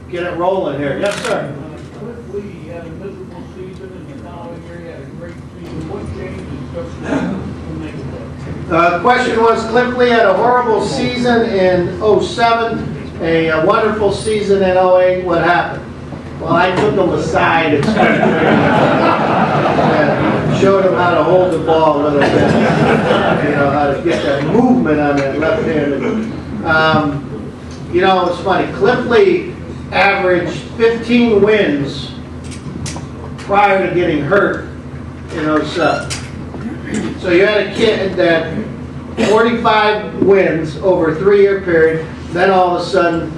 get it rolling here. Yes, sir. Cliff Lee had a miserable season, and the following year he had a great season. What changed in Coach to make it better? The question was, Cliff Lee had a horrible season in '07, a wonderful season in '08. What happened? Well, I took him aside and showed him how to hold the ball a little bit. You know, how to get that movement on that left-handed. You know, it's funny. Cliff Lee averaged 15 wins prior to getting hurt in '07. So you had a kid that 45 wins over a 3-year period, then all of a sudden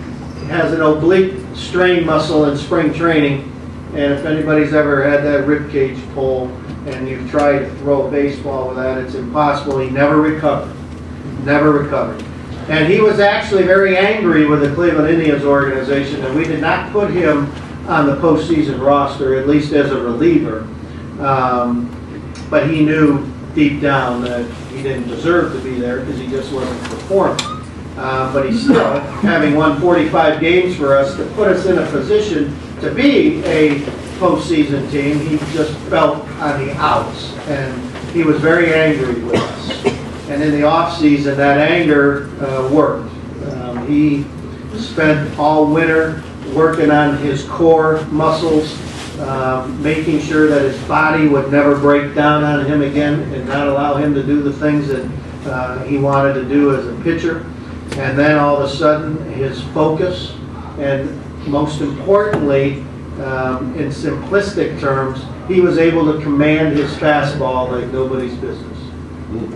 has an oblique strain muscle in spring training. And if anybody's ever had that rib cage pull and you've tried to throw a baseball with that, it's impossible. He never recovered. Never recovered. And he was actually very angry with the Cleveland Indians organization that we did not put him on the postseason roster, at least as a reliever. But he knew deep down that he didn't deserve to be there because he just wasn't performing. But he's still, having won 45 games for us, to put us in a position to be a postseason team, he just felt on the outs. And he was very angry with us. And in the off-season, that anger worked. He spent all winter working on his core muscles, making sure that his body would never break down on him again and not allow him to do the things that he wanted to do as a pitcher. And then all of a sudden, his focus, and most importantly, in simplistic terms, he was able to command his fastball like nobody's business.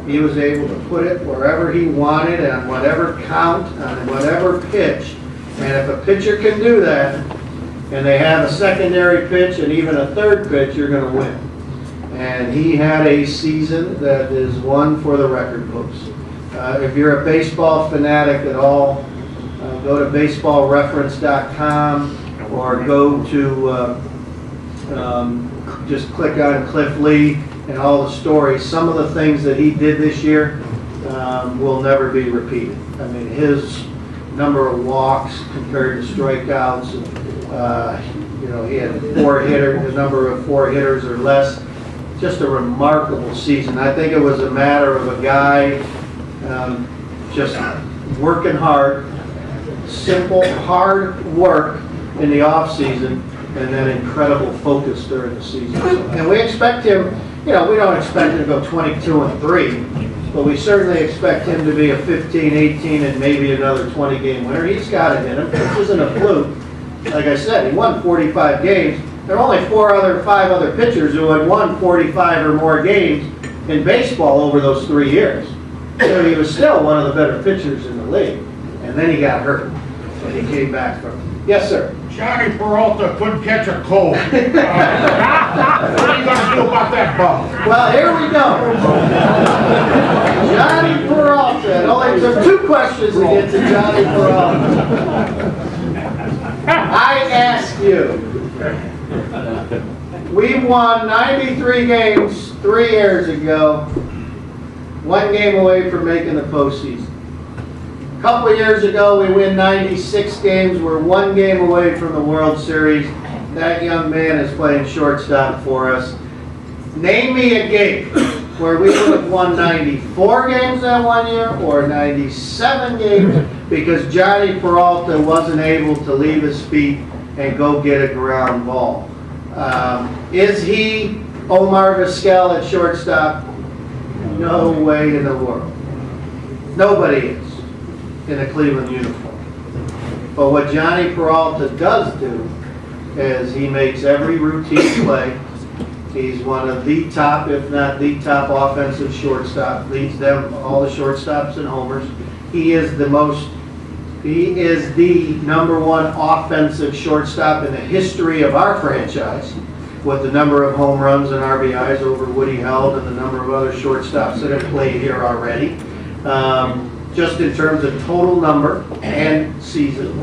He was able to put it wherever he wanted, on whatever count, on whatever pitch. And if a pitcher can do that, and they have a secondary pitch and even a third pitch, you're going to win. And he had a season that is one for the record books. If you're a baseball fanatic at all, go to baseballreference.com or go to just click on Cliff Lee and all the stories. Some of the things that he did this year will never be repeated. I mean, his number of walks compared to strikeouts, you know, he had the number of 4 hitters or less. Just a remarkable season. I think it was a matter of a guy just working hard, simple, hard work in the off season, and then incredible focus during the season. And we expect him, you know, we don't expect him to go 22-3, but we certainly expect him to be a 15, 18, and maybe another 20-game winner. He's got it in him. This isn't a fluke. Like I said, he won 45 games. There are only 5 other pitchers who had won 45 or more games in baseball over those 3 years. So he was still one of the better pitchers in the league. And then he got hurt, and he came back from it. Yes, sir. Johnny Peralta couldn't catch a cold. What are you going to do about that bum? Well, here we go. Johnny Peralta. It only took 2 questions to get to Johnny Peralta. I ask you, we won 93 games 3 years ago, 1 game away from making the postseason. A couple of years ago, we win 96 games. We're 1 game away from the World Series. That young man is playing shortstop for us. Name me a game where we would have won 94 games that 1 year or 97 games because Johnny Peralta wasn't able to leave his feet and go get a ground ball. Is he Omar Vizquel at shortstop? No way in the world. Nobody is in a Cleveland uniform. But what Johnny Peralta does do is he makes every routine play. He's one of the top, if not the top offensive shortstop, leads them, all the shortstops and homers. He is the number 1 offensive shortstop in the history of our franchise, with the number of home runs and RBIs over Woody Held and the number of other shortstops that have played here already. Just in terms of total number and season.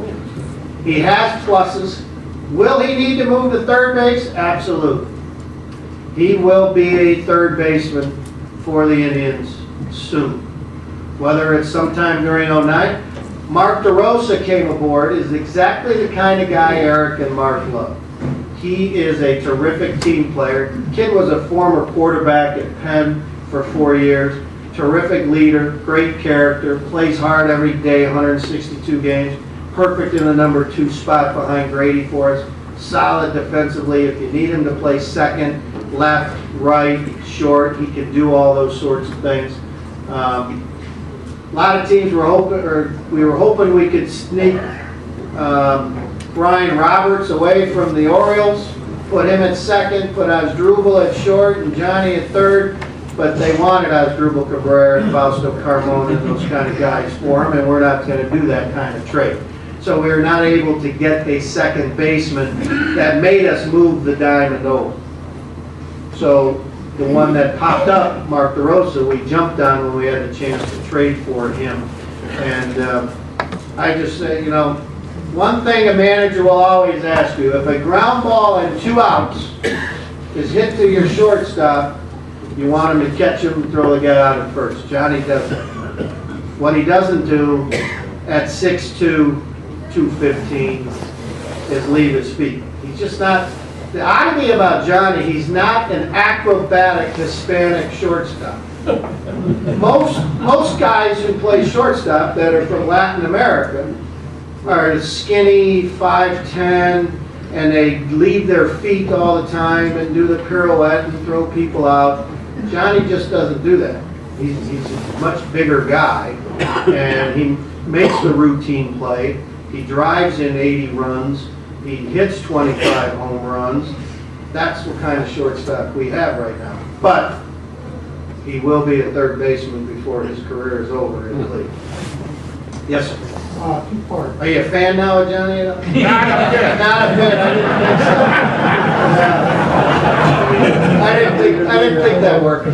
He has pluses. Will he need to move to third base? Absolutely. He will be a third baseman for the Indians soon. Whether it's sometime during '09 Mark DeRosa came aboard, is exactly the kind of guy Eric and Mark love. He is a terrific team player. Kid was a former quarterback at Penn for 4 years. Terrific leader, great character, plays hard every day, 162 games. Perfect in the number 2 spot behind Grady for us. Solid defensively. If you need him to play second, left, right, short, he can do all those sorts of things. A lot of teams were hoping, or we were hoping we could sneak Brian Roberts away from the Orioles, put him at second, put Asdrubal at short and Johnny at third, but they wanted Asdrubal Cabrera and Fausto Carmona and those kind of guys for him, and we're not going to do that kind of trade. So we were not able to get a second baseman that made us move the diamond over. So the one that popped up, Mark DeRosa, we jumped on when we had a chance to trade for him. And I just say, you know, one thing a manager will always ask you, if a ground ball and 2 outs is hit to your shortstop, you want him to catch him and throw the guy out at first. Johnny does that. What he doesn't do at 6'2", 215 is leave his feet. He's just not, the oddity about Johnny, he's not an acrobatic Hispanic shortstop. Most guys who play shortstop that are from Latin America are skinny, 5'10", and they leave their feet all the time and do the pirouette and throw people out. Johnny just doesn't do that. He's a much bigger guy, and he makes the routine play. He drives in 80 runs. He hits 25 home runs. That's what kind of shortstop we have right now. But he will be a third baseman before his career is over in the league. Yes, sir. 2-part. Are you a fan now of Johnny? Not a bit. Not a bit. I didn't think that worked.